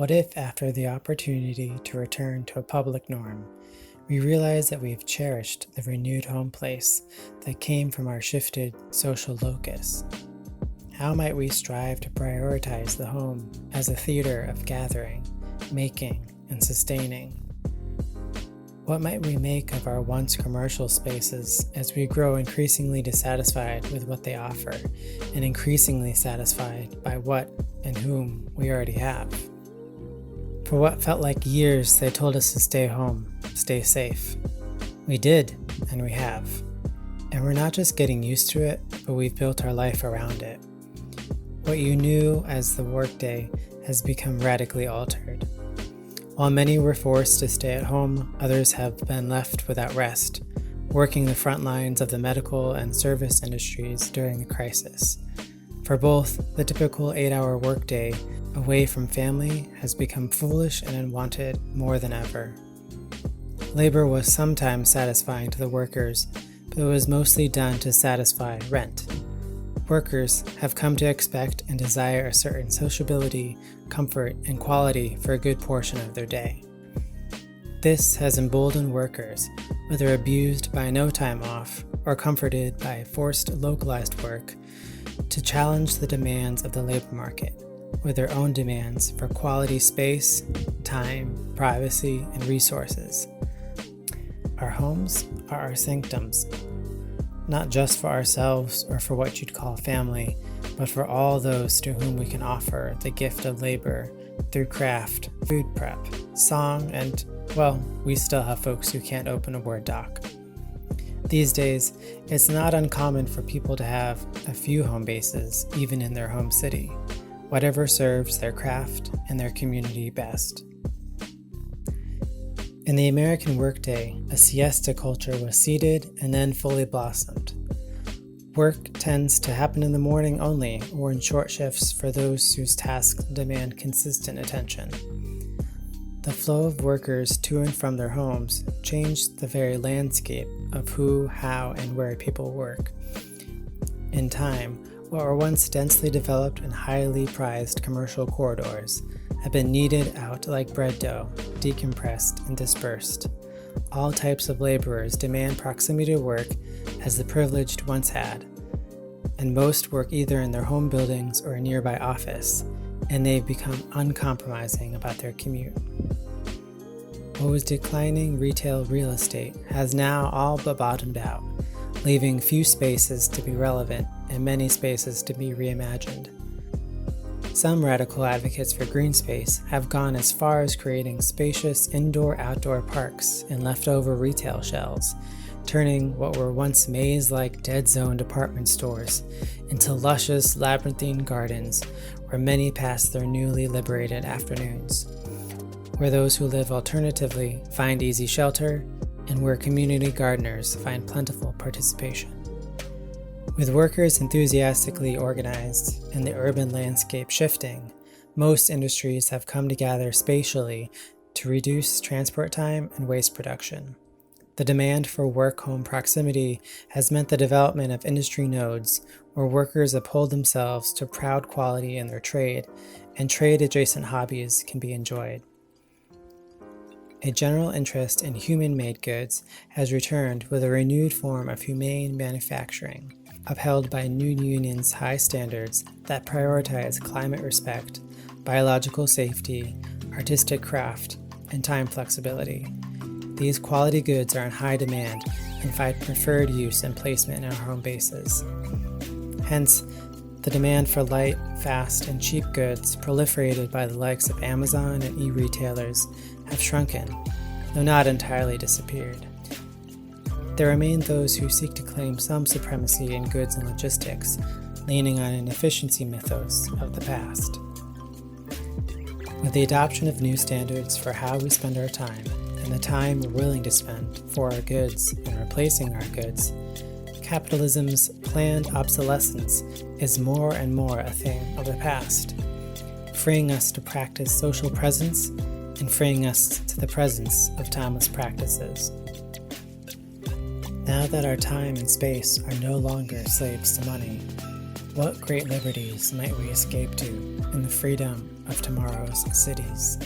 What if, after the opportunity to return to a public norm, we realize that we've cherished the renewed home place that came from our shifted social locus? How might we strive to prioritize the home as a theater of gathering, making, and sustaining? What might we make of our once commercial spaces as we grow increasingly dissatisfied with what they offer and increasingly satisfied by what and whom we already have? For what felt like years, they told us to stay home, stay safe. We did, and we have. And we're not just getting used to it, but we've built our life around it. What you knew as the workday has become radically altered. While many were forced to stay at home, others have been left without rest, working the front lines of the medical and service industries during the crisis. For both, the typical 8-hour workday away from family has become foolish and unwanted more than ever. Labor was sometimes satisfying to the workers, but it was mostly done to satisfy rent. Workers have come to expect and desire a certain sociability, comfort, and quality for a good portion of their day. This has emboldened workers, whether abused by no time off or comforted by forced localized work, to challenge the demands of the labor market with their own demands for quality space, time, privacy, and resources. Our homes are our sanctums, not just for ourselves or for what you'd call family, but for all those to whom we can offer the gift of labor through craft, food prep, song, and, well, we still have folks who can't open a Word doc. These days, it's not uncommon for people to have a few home bases, even in their home city, whatever serves their craft and their community best. In the American workday, a siesta culture was seeded and then fully blossomed. Work tends to happen in the morning only or in short shifts for those whose tasks demand consistent attention. The flow of workers to and from their homes changed the very landscape of who, how, and where people work. In time, what were once densely developed and highly prized commercial corridors have been kneaded out like bread dough, decompressed and dispersed. All types of laborers demand proximity to work as the privileged once had, and most work either in their home buildings or a nearby office, and they've become uncompromising about their commute. What was declining retail real estate has now all but bottomed out, leaving few spaces to be relevant and many spaces to be reimagined. Some radical advocates for green space have gone as far as creating spacious indoor-outdoor parks in leftover retail shells, turning what were once maze-like dead-zone department stores into luscious labyrinthine gardens where many pass their newly liberated afternoons, where those who live alternatively find easy shelter, and where community gardeners find plentiful participation. With workers enthusiastically organized and the urban landscape shifting, most industries have come together spatially to reduce transport time and waste production. The demand for work-home proximity has meant the development of industry nodes where workers uphold themselves to proud quality in their trade, and trade-adjacent hobbies can be enjoyed. A general interest in human-made goods has returned with a renewed form of humane manufacturing, upheld by new unions' high standards that prioritize climate respect, biological safety, artistic craft, and time flexibility. These quality goods are in high demand and find preferred use and placement in our home bases. Hence, the demand for light, fast, and cheap goods proliferated by the likes of Amazon and e-retailers have shrunken, though not entirely disappeared. There remain those who seek to claim some supremacy in goods and logistics, leaning on an efficiency mythos of the past. With the adoption of new standards for how we spend our time, and the time we're willing to spend for our goods and replacing our goods, capitalism's planned obsolescence is more and more a thing of the past, freeing us to practice social presence and freeing us to the presence of timeless practices. Now that our time and space are no longer slaves to money, what great liberties might we escape to in the freedom of tomorrow's cities.